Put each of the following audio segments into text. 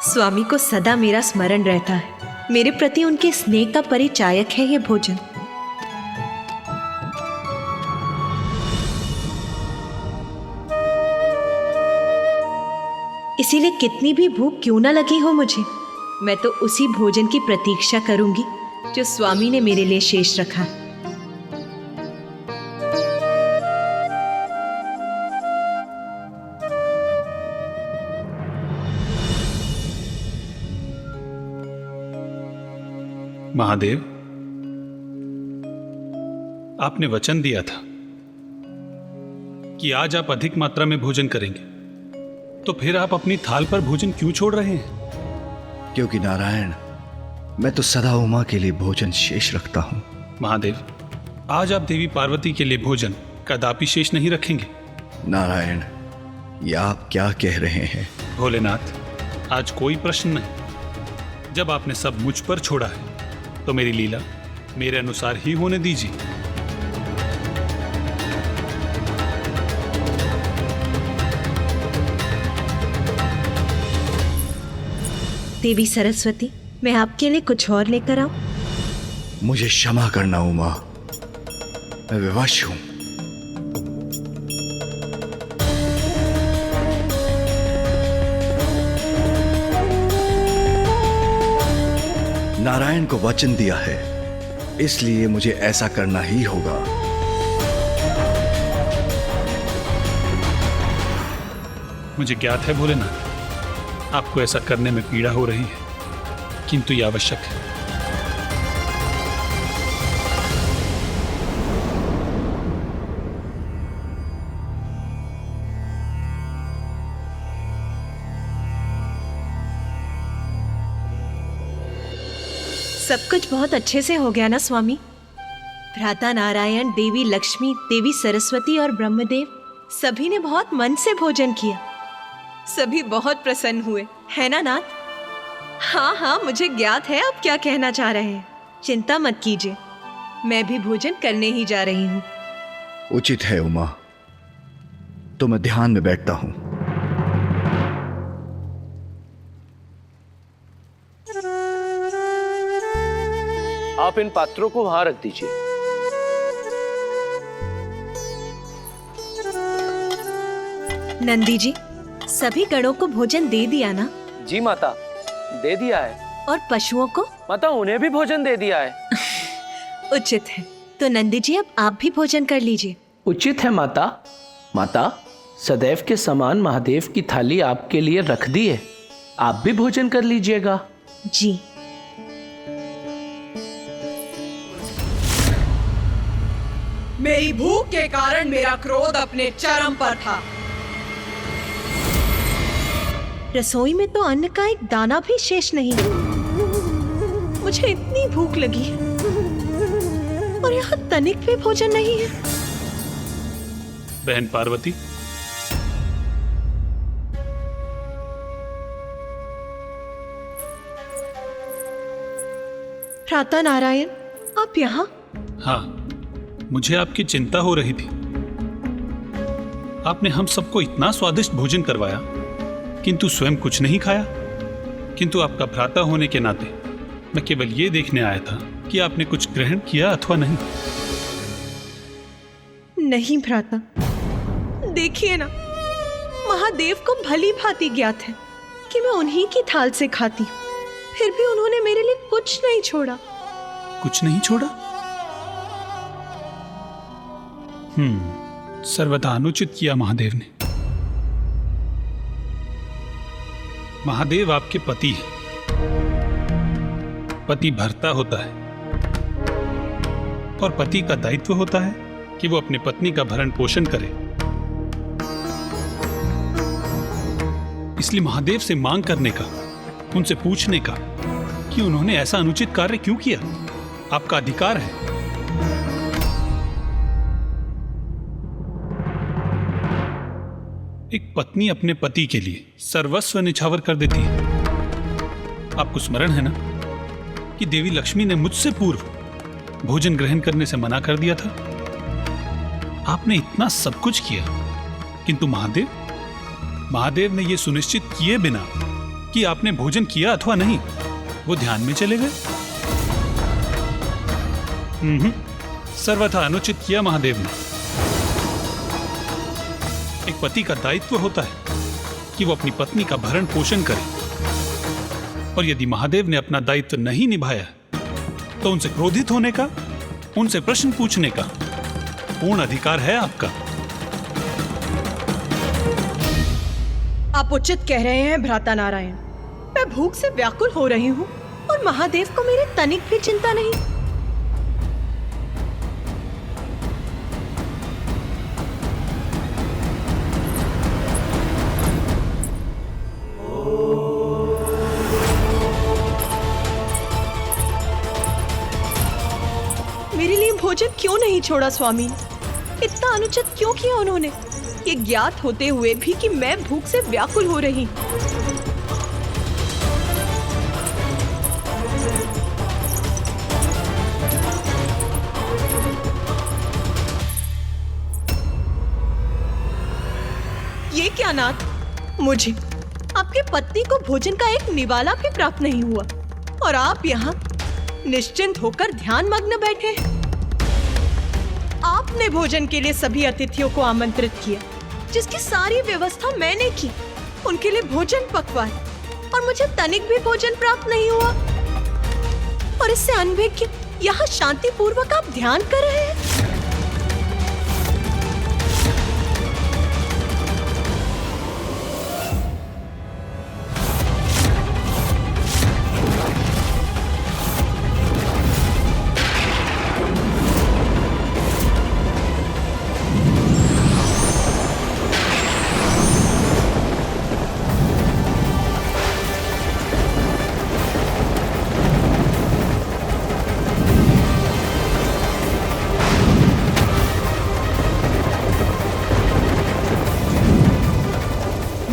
स्वामी को सदा मेरा स्मरण रहता है। मेरे प्रति उनके स्नेह का परिचायक है ये भोजन। इसीलिए कितनी भी भूख क्यों ना लगी हो मुझे, मैं तो उसी भोजन की प्रतीक्षा करूंगी जो स्वामी ने मेरे लिए शेष रखा। महादेव, आपने वचन दिया था कि आज आप अधिक मात्रा में भोजन करेंगे, तो फिर आप अपनी थाल पर भोजन क्यों छोड़ रहे हैं? क्योंकि नारायण, मैं तो सदा उमा के लिए भोजन शेष रखता हूं। महादेव, आज आप देवी पार्वती के लिए भोजन कदापि शेष नहीं रखेंगे। नारायण, ये आप क्या कह रहे हैं? भोलेनाथ, आज कोई प्रश्न नहीं। जब आपने सब मुझ पर छोड़ा है तो मेरी लीला मेरे अनुसार ही होने दीजिए। देवी सरस्वती, मैं आपके लिए कुछ और लेकर आऊं? मुझे क्षमा करना उमा, मैं विवश हूं। नारायण को वचन दिया है, इसलिए मुझे ऐसा करना ही होगा। मुझे ज्ञात है भोलेनाथ, आपको ऐसा करने में पीड़ा हो रही है, किंतु यह आवश्यक है। सब कुछ बहुत अच्छे से हो गया ना स्वामी? भ्राता नारायण, देवी लक्ष्मी, देवी सरस्वती और ब्रह्मदेव सभी ने बहुत मन से भोजन किया। सभी बहुत प्रसन्न हुए, है ना नाथ? हाँ हाँ, मुझे ज्ञात है आप क्या कहना चाह रहे हैं। चिंता मत कीजिए, मैं भी भोजन करने ही जा रही हूँ। उचित है उमा, तो मैं ध्यान में बैठता हूं। आप इन पात्रों को वहां रख दीजिए। नंदी जी, सभी गणों को भोजन दे दिया ना? जी माता, दे दिया है। और पशुओं को? माता, उन्हें भी भोजन दे दिया है। उचित है, तो नंदी जी अब आप भी भोजन कर लीजिए। उचित है माता। माता, सदैव के समान महादेव की थाली आपके लिए रख दी है, आप भी भोजन कर लीजिएगा। जी। मेरी भूख के कारण मेरा क्रोध अपने चरम पर था। रसोई में तो अन्न का एक दाना भी शेष नहीं। मुझे इतनी भूख लगी है और यहाँ तनिक भी भोजन नहीं है। बहन पार्वती, भ्राता नारायण, आप यहाँ? हाँ, मुझे आपकी चिंता हो रही थी। आपने हम सबको इतना स्वादिष्ट भोजन करवाया, किंतु स्वयं कुछ नहीं खाया। किंतु आपका भ्राता होने के नाते मैं केवल ये देखने आया था कि आपने कुछ ग्रहण किया अथवा नहीं। नहीं भ्राता, देखिए ना, महादेव को भली भांति ज्ञात है कि मैं उन्हीं की थाल से खाती हूँ, फिर भी उन्होंने मेरे लिए कुछ नहीं छोड़ा। कुछ नहीं छोड़ा? सर्वथा अनुचित किया महादेव ने। महादेव आपके पति हैं। पति भर्ता होता है और पति का दायित्व होता है कि वो अपने पत्नी का भरण पोषण करे। इसलिए महादेव से मांग करने का, उनसे पूछने का कि उन्होंने ऐसा अनुचित कार्य क्यों किया, आपका अधिकार है। एक पत्नी अपने पति के लिए सर्वस्व निछावर कर देती है। आपको स्मरण है ना कि देवी लक्ष्मी ने मुझसे पूर्व भोजन ग्रहण करने से मना कर दिया था। आपने इतना सब कुछ किया, किंतु महादेव ने यह सुनिश्चित किए बिना कि आपने भोजन किया अथवा नहीं, वो ध्यान में चले गए। सर्वथा अनुचित किया महादेव ने। एक पति का दायित्व होता है कि वो अपनी पत्नी का भरण पोषण करे, और यदि महादेव ने अपना दायित्व नहीं निभाया तो उनसे क्रोधित होने का, उनसे प्रश्न पूछने का पूर्ण अधिकार है आपका। आप उचित कह रहे हैं भ्राता नारायण। मैं भूख से व्याकुल हो रही हूँ और महादेव को मेरे तनिक भी चिंता नहीं। मेरे लिए भोजन क्यों नहीं छोड़ा स्वामी? इतना अनुचित क्यों किया उन्होंने, ये ज्ञात होते हुए भी कि मैं भूख से व्याकुल हो रही। ये क्या नाथ, मुझे आपके पत्नी को भोजन का एक निवाला भी प्राप्त नहीं हुआ और आप यहाँ निश्चिंत होकर ध्यान मग्न बैठे हैं। आपने भोजन के लिए सभी अतिथियों को आमंत्रित किया, जिसकी सारी व्यवस्था मैंने की। उनके लिए भोजन पकवाया और मुझे तनिक भी भोजन प्राप्त नहीं हुआ। और इससे अनभिज्ञ यहाँ शांतिपूर्वक आप ध्यान कर रहे हैं।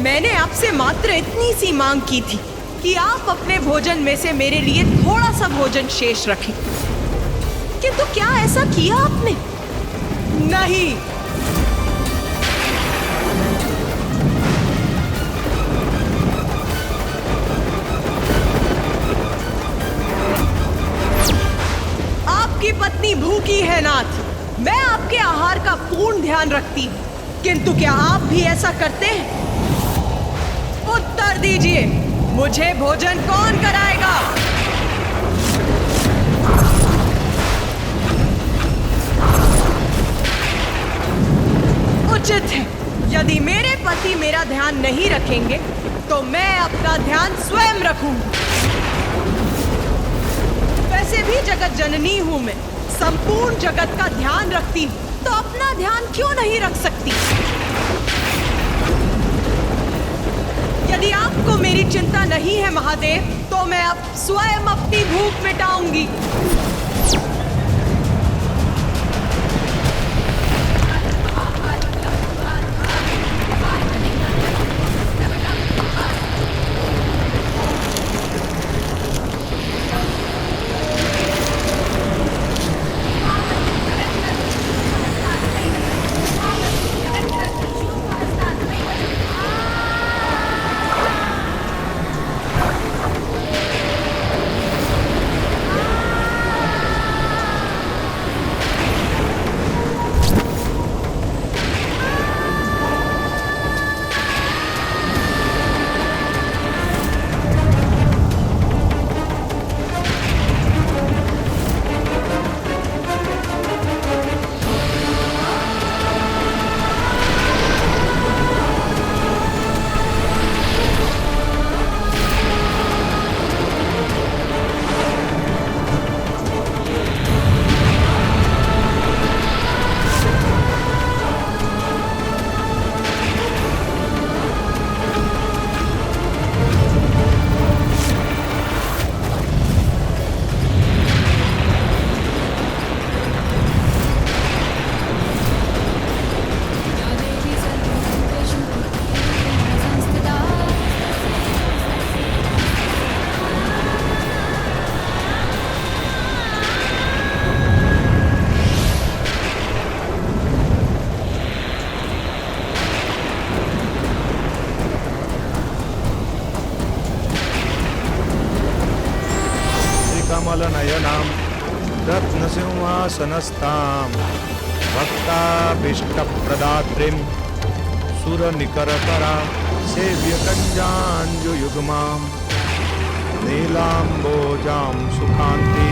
मैंने आपसे मात्र इतनी सी मांग की थी कि आप अपने भोजन में से मेरे लिए थोड़ा सा भोजन शेष रखें, किंतु क्या ऐसा किया आपने? नहीं। आपकी पत्नी भूखी है नाथ, मैं आपके आहार का पूर्ण ध्यान रखती हूँ, किंतु क्या आप भी ऐसा करते हैं? उत्तर दीजिए, मुझे भोजन कौन कराएगा? उचित है, यदि मेरे पति मेरा ध्यान नहीं रखेंगे तो मैं अपना ध्यान स्वयं रखूंगी। वैसे भी जगत जननी हूं मैं, संपूर्ण जगत का ध्यान रखती हूं, तो अपना ध्यान क्यों नहीं रख सकती? यदि आपको मेरी चिंता नहीं है महादेव, तो मैं अब स्वयं अपनी भूख मिटाऊंगी। कमलनयनां रत्नसिंहासनस्थां भक्ताभीष्टप्रदात्रीं सुरनिकरकरां सेव्यकञ्जाञ्जुयुग्मां नीलाम्बोजां सुखान्ति।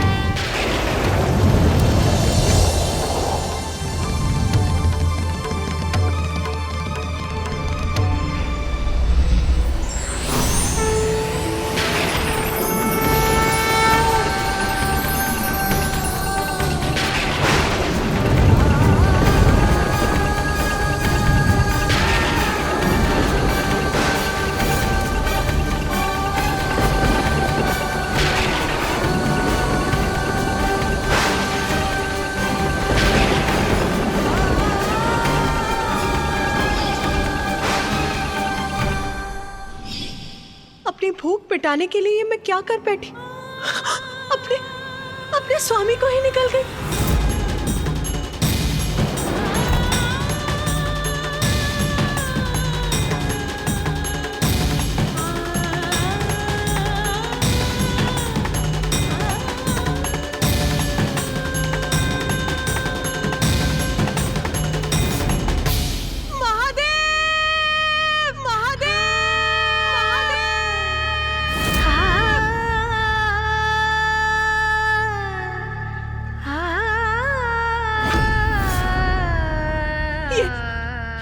अपनी भूख मिटाने के लिए मैं क्या कर बैठी? अपने अपने स्वामी को ही निकल गई।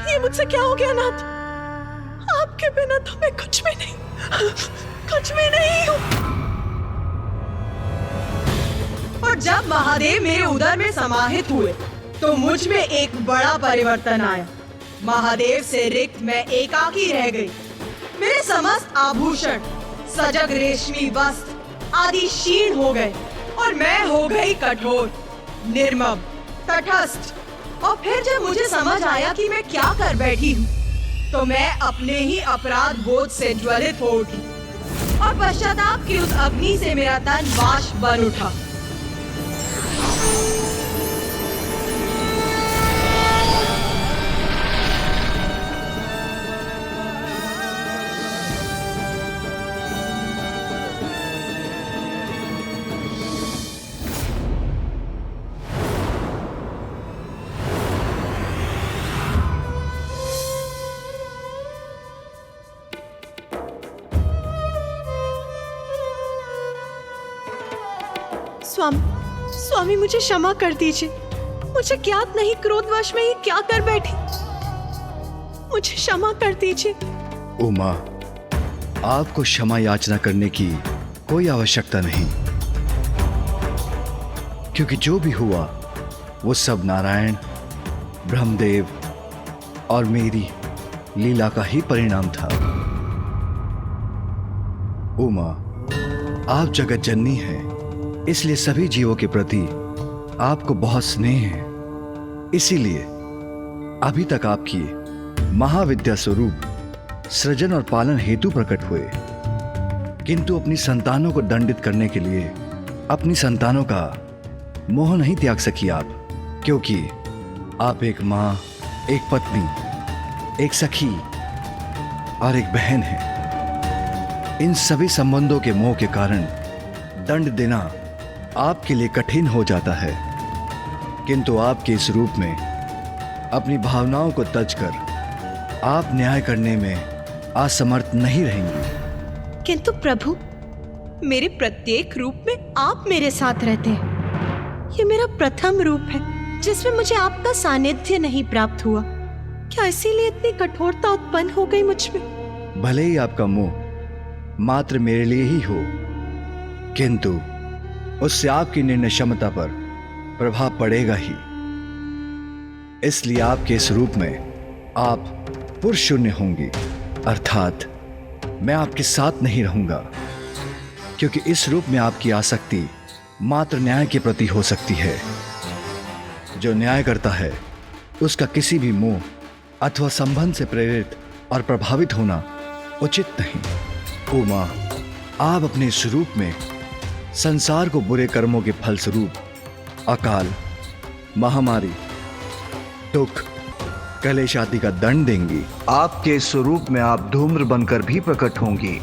ये मुझसे क्या हो गया नाथ? आपके बिना तो मैं कुछ भी नहीं हूँ। और जब महादेव मेरे उदर में समाहित हुए तो मुझ में एक बड़ा परिवर्तन आया। महादेव से रिक्त मैं एकाकी रह गई। मेरे समस्त आभूषण, सजग रेशमी वस्त्र आदि क्षीण हो गए और मैं हो गई कठोर, निर्मम, तटस्थ। और फिर जब मुझे समझ आया कि मैं क्या कर बैठी हूँ तो मैं अपने ही अपराध बोध से ज्वलित हो उठी और पश्चाताप की उस अग्नि से मेरा तन वाष्प बन उठा। स्वामी मुझे क्षमा कर दीजिए। मुझे ज्ञात नहीं क्रोधवश में ये क्या कर बैठी। मुझे क्षमा कर दीजिए। उमा, आपको क्षमा याचना करने की कोई आवश्यकता नहीं, क्योंकि जो भी हुआ वो सब नारायण, ब्रह्मदेव और मेरी लीला का ही परिणाम था। उमा, आप जगत जननी हैं, इसलिए सभी जीवों के प्रति आपको बहुत स्नेह है। इसीलिए अभी तक आपकी महाविद्या स्वरूप सृजन और पालन हेतु प्रकट हुए, किंतु अपनी संतानों को दंडित करने के लिए अपनी संतानों का मोह नहीं त्याग सकी आप, क्योंकि आप एक मां, एक पत्नी, एक सखी और एक बहन हैं। इन सभी संबंधों के मोह के कारण दंड देना आपके लिए कठिन हो जाता है, किंतु आपके इस रूप में अपनी भावनाओं को तज कर आप न्याय करने में असमर्थ नहीं रहेंगी। किंतु प्रभु, मेरे प्रत्येक रूप में आप मेरे साथ रहते हैं। ये मेरा प्रथम रूप है जिसमें मुझे आपका सानिध्य नहीं प्राप्त हुआ। क्या इसीलिए इतनी कठोरता उत्पन्न हो गई मुझ में? भले ही आपका मोह मात्र मेरे लिए ही हो, किंतु उससे आपकी निर्णय क्षमता पर प्रभाव पड़ेगा ही। इसलिए आपके इस रूप में आप पुरुष शून्य होंगी, अर्थात मैं आपके साथ नहीं रहूंगा, क्योंकि इस रूप में आपकी आसक्ति मात्र न्याय के प्रति हो सकती है। जो न्याय करता है उसका किसी भी मोह अथवा संबंध से प्रेरित और प्रभावित होना उचित नहीं। उमा, आप अपने स्वरूप में संसार को बुरे कर्मों के फलस्वरूप अकाल, महामारी, दुख, कलेश आदि का दंड देंगी। आपके स्वरूप में आप धूम्र बनकर भी प्रकट होंगी,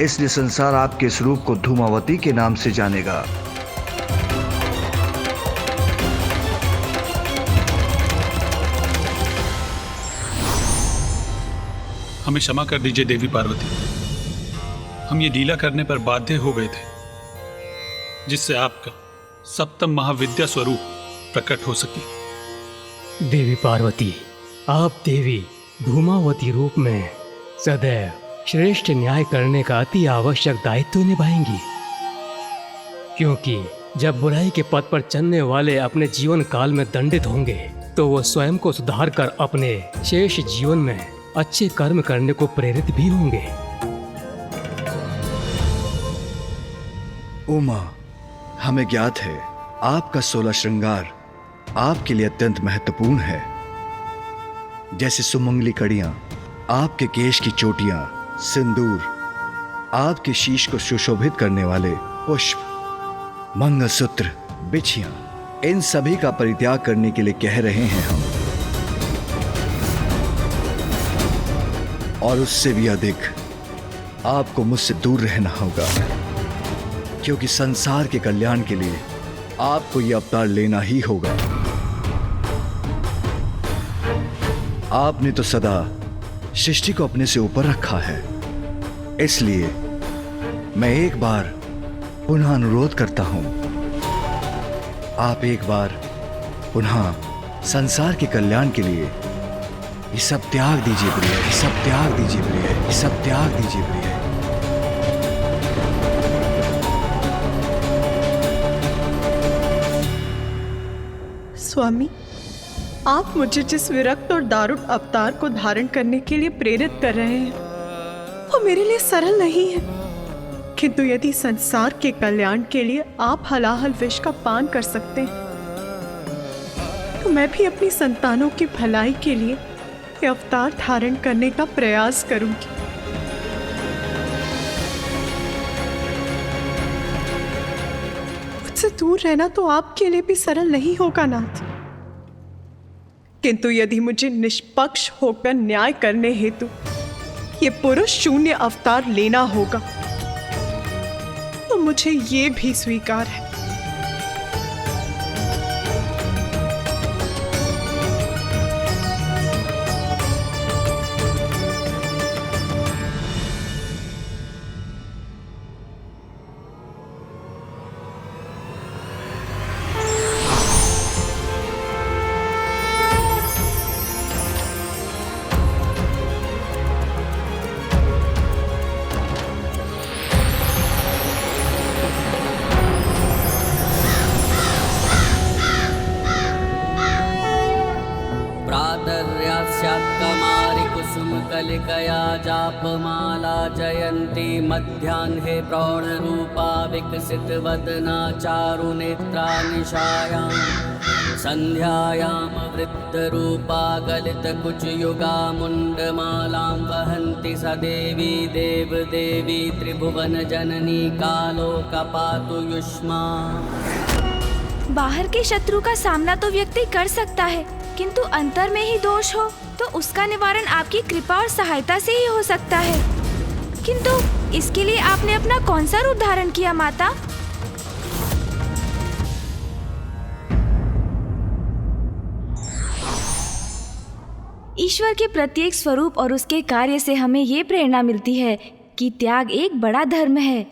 इसलिए संसार आपके स्वरूप को धूमावती के नाम से जानेगा। हमें क्षमा कर दीजिए देवी पार्वती। हम ये लीला करने पर बाध्य हो गए थे, जिससे आपका सप्तम महाविद्या स्वरूप प्रकट हो सके। देवी पार्वती, आप देवी धूमावती रूप में सदैव श्रेष्ठ न्याय करने का अति आवश्यक दायित्व निभाएंगी, क्योंकि जब बुराई के पथ पर चलने वाले अपने जीवन काल में दंडित होंगे तो वो स्वयं को सुधार कर अपने शेष जीवन में अच्छे कर्म करने को प्रेरित भी होंगे। उमा, हमें ज्ञात है आपका 16 श्रृंगार आपके लिए अत्यंत महत्वपूर्ण है, जैसे सुमंगली कड़ियां, आपके केश की चोटियां, सिंदूर, आपके शीश को सुशोभित करने वाले पुष्प, मंगलसूत्र, बिछियां, इन सभी का परित्याग करने के लिए कह रहे हैं हम। और उससे भी अधिक आपको मुझसे दूर रहना होगा, क्योंकि संसार के कल्याण के लिए आपको यह अवतार लेना ही होगा। आपने तो सदा सृष्टि को अपने से ऊपर रखा है, इसलिए मैं एक बार पुनः अनुरोध करता हूं, आप एक बार पुनः संसार के कल्याण के लिए ये सब त्याग दीजिए प्रिय, ये सब त्याग दीजिए प्रिय, ये सब त्याग दीजिए प्रिय। स्वामी, आप मुझे जिस विरक्त और दारुण अवतार को धारण करने के लिए प्रेरित कर रहे हैं वो मेरे लिए सरल नहीं है, किंतु यदि संसार के कल्याण के लिए आप हलाहल विष का पान कर सकते हैं तो मैं भी अपनी संतानों की भलाई के लिए ये अवतार धारण करने का प्रयास करूंगी। मुझसे दूर रहना तो आपके लिए भी सरल नहीं होगा नाथ, किंतु यदि मुझे निष्पक्ष होकर न्याय करने हेतु ये पुरुष शून्य अवतार लेना होगा तो मुझे ये भी स्वीकार है। कलिकया जापमाला जयन्ती मध्याह्ने प्रौढरूपा विकसित वदना चारुनेत्रा निशायां संध्यायां वृद्धरूपा गलितकुचयुगा मुण्डमालां वहन्ति स देवी देवदेवी त्रिभुवन जननी कालोकपातु युष्मा। बाहर के शत्रु का सामना तो व्यक्ति कर सकता है, किंतु अंतर में ही दोष हो तो उसका निवारण आपकी कृपा और सहायता से ही हो सकता है। किंतु इसके लिए आपने अपना कौन सा रूप धारण किया माता? ईश्वर के प्रत्येक स्वरूप और उसके कार्य से हमें ये प्रेरणा मिलती है कि त्याग एक बड़ा धर्म है।